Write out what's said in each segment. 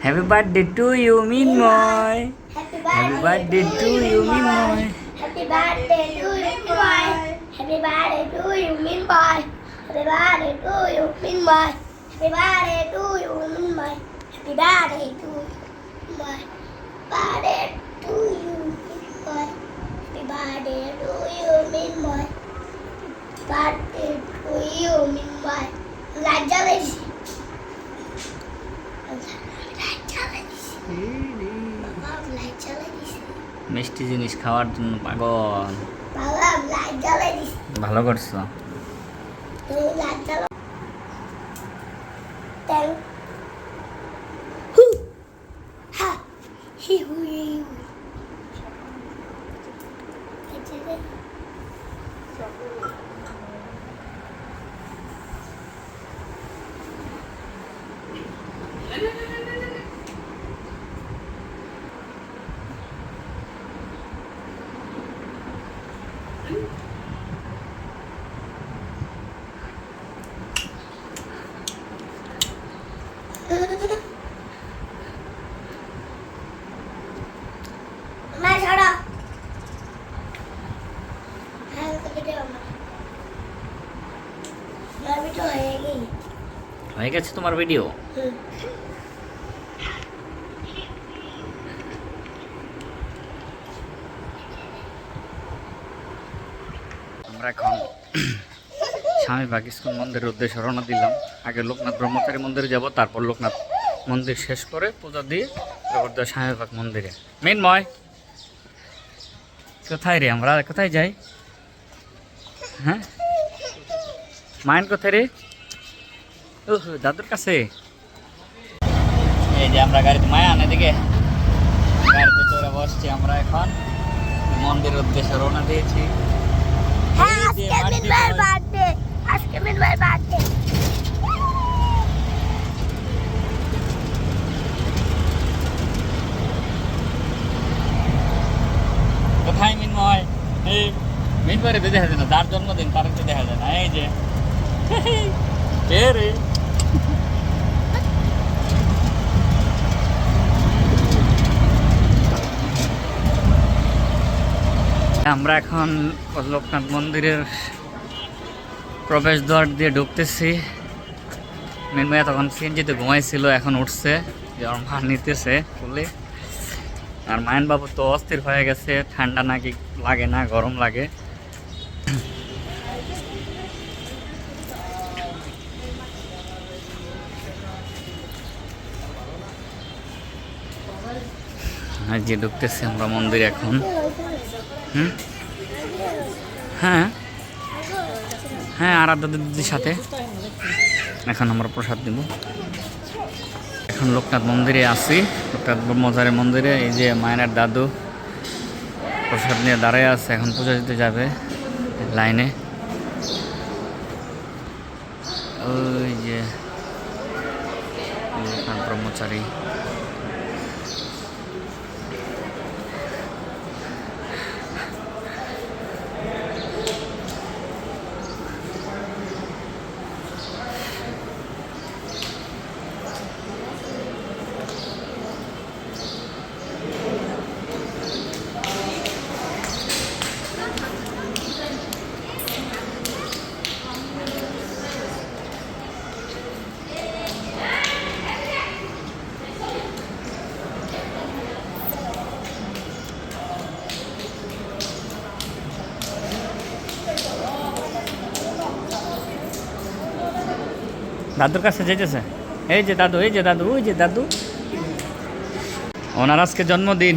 Happy birthday to you, Minmoy. Happy birthday to you, Minmoy. Happy birthday to you, Minmoy. Happy birthday to you, Minmoy. Happy birthday to you, Minmoy. Happy birthday to you, Minmoy. Happy birthday to you, Minmoy. Birthday to you, Minmoy. Happy birthday to you, Minmoy. Birthday to you, Minmoy. Light জ্বালাইছি। Light জ্বালাইছি। মিষ্টি জিনিস খাওয়ার জন্য পাগল। বাবা light জ্বালাইছি। ভালো করছো। তুমি লাইট জ্বালাও। তেল। হু। হা। হি হু হি হু। এটাকে মা ছাড়া হ্যাঁ কেটে দাও না ভিডিও হয়ে গেছে তোমার ভিডিও? আমরা এখন স্বামী বাগ ইস্কন মন্দিরের উদ্দেশ্যে রওনা দিলাম। আগে লোকনাথ ব্রহ্মচারী মন্দিরে যাব, তারপর লোকনাথ মন্দির শেষ করে পূজা দিয়ে তারপর স্বামী বাগ মন্দিরে। মিনময় কোথায় রে? আমরা কোথায় যাই? হ্যাঁ মাইন কোথায় রে? ও দাদুর কাছে। এই যে আমরা গাড়িতে মায়ান এদিকে গাড়িতে চড়ে বসছি। আমরা এখন মন্দিরের উদ্দেশ্যে রওনা দিয়েছি। আজকে মিনময়ের বার্থডে। কোথায় মিনময়? এই মিনময়ের দেখা যায় না, যার জন্মদিন তার দেখা যায় না। এই যে কে রে? আমরা এখন লোকনাথ মন্দিরের প্রবেশ দ্বার দিয়ে ঢুকতেছি। মিনময় তখন সিএনজিতে ঘুমাইছিল, এখন উঠছে, ভার নিতেছে ফুলে। আর মায়ন বাবু তো অস্থির হয়ে গেছে, ঠান্ডা নাকি লাগে না, গরম লাগে। যে ঢুকতেছি আমরা মন্দিরে এখন। হ্যাঁ হ্যাঁ আরাধ্যা দিদির সাথে এখন আমরা প্রসাদ দেব। এখন লোকনাথ মন্দিরে আছি, লোকনাথ ব্রহ্মচারী মন্দিরে। এই যে মায়ের দাদু প্রসাদ নিয়ে দাঁড়ায় আছে, এখন পূজা দিতে যাবে লাইনে। ওই যে লোকনাথ ব্রহ্মচারী। দাদুর কাছে যেতেছে। এই যে দাদু, এই যে দাদু, ওই যে দাদু। ওনার আজকে জন্মদিন।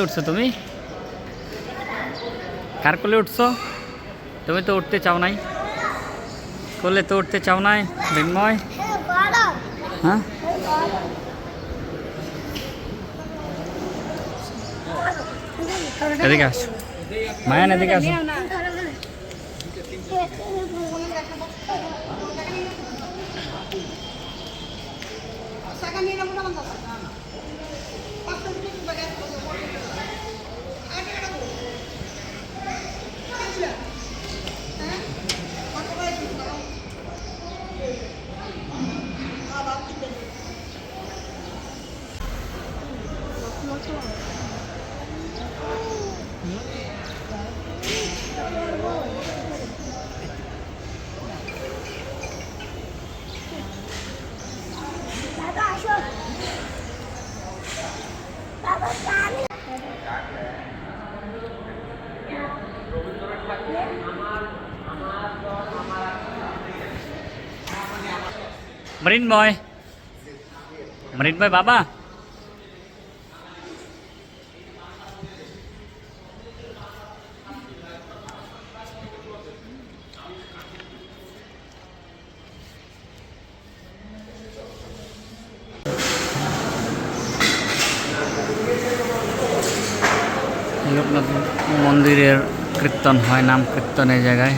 উঠছো তুমি? কার কোলে উঠছো? তুমি তো উঠতে চাও নাই, কোলে তো উঠতে চাও নাই মৃন্ময়। হ্যাঁ এদিকে আস মায়ান, এদিকে আসো। মৃন্ময়, মৃন্ময় বাবা, লোকনাথ মন্দিরের কীর্তন হয়, নাম কীর্তন এই জায়গায়।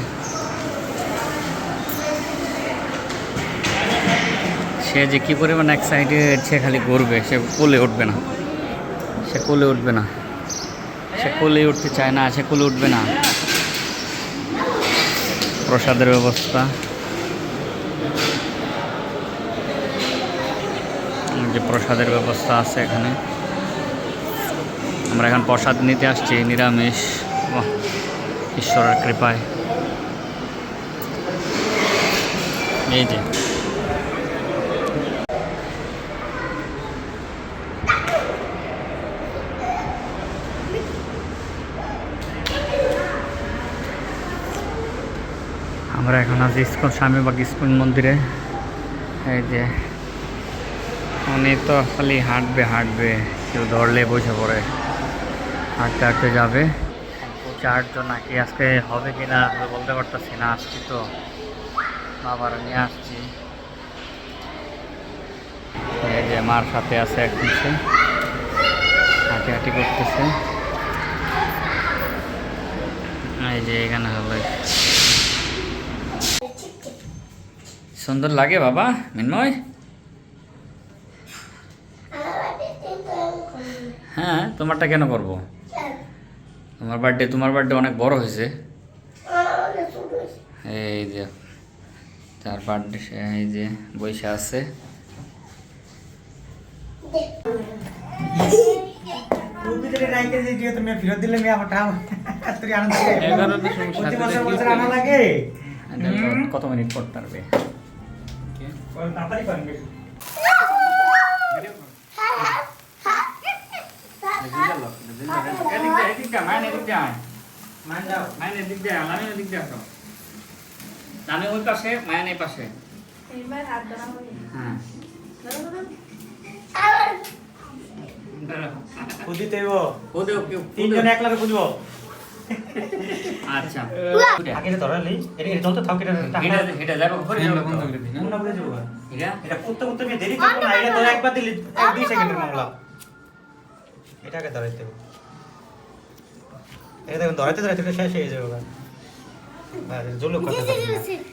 সে যে কী পরিমাণ এক সাইডে সে খালি ঘুরবে, সে কোলে উঠবে না, সে কোলে উঠবে না, সে কোলে উঠতে চায় না, সে কোলে উঠবে না। প্রসাদের ব্যবস্থা, যে প্রসাদের ব্যবস্থা আছে এখানে। আমরা এখন প্রসাদ নিতে আসছি, নিরামিষ, ঈশ্বরের কৃপায়। এই যে আমরা এখন আছি ইস্কন, স্বামীবাগ ইস্কন মন্দিরে। এই যে উনি তো খালি হাঁটবে হাঁটবে, কেউ ধরলে বসে পড়ে, হাঁটতে হাঁটতে যাবে। 4 জন নাকি আজকে হবে কিনা বলতে পারতেছি না, আসছি তো বাবার নিয়ে আসছি। এই যে মার সাথে আছে এখন, সে হাঁটি হাঁটি করতেছে। এই যে এখানে হবে, সুন্দর লাগে বাবা মৃন্ময়। হ্যাঁ, তোমারটা কেন করবো? তোমার বার্থডে অনেক বড় হয়েছে। এই যে তার বার্থডে, এই যে বসে আছে। কত মিনিট পড়তে পারবে? আমি ওই পাশে, মায়ান এই পাশে। হ্যাঁ তিনজনে একলাগে বুঝবো। আচ্ছা আগে ধরালি এটা চলতে থাক, এটা এটা যাবো ঘরে যাবো তো। কোনটা বুঝে যাবো? এটা এটা করতে করতে আমি দেরি করব না, এটা তোরা একবার দিলি 2 সেকেন্ডের মামলা। এটাকে ধরাইতে হবে, এটা দেখুন ধরাইতে ধরাইতে এটা শেষ হয়ে যাবে। আর জল কথা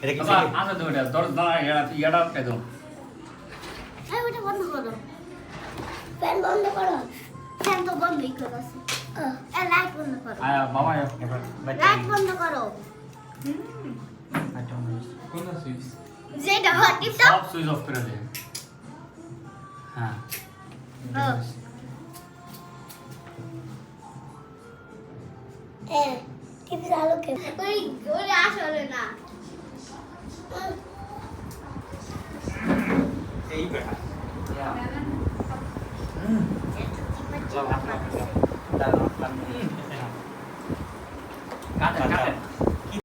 এটা কি বাবা আচ্ছা তো এটা দর দর এটা পেদো। এই ওটা বন্ধ করো, ফ্যান বন্ধ করো, ফ্যান তো বন্ধই করো। এই লাইট বন্ধ করো, বাবা লাইট বন্ধ করো। কোনটা সুইচ? যেটা হট টিপ দাও, সব সুইচ অফ করে দে। হ্যাঁ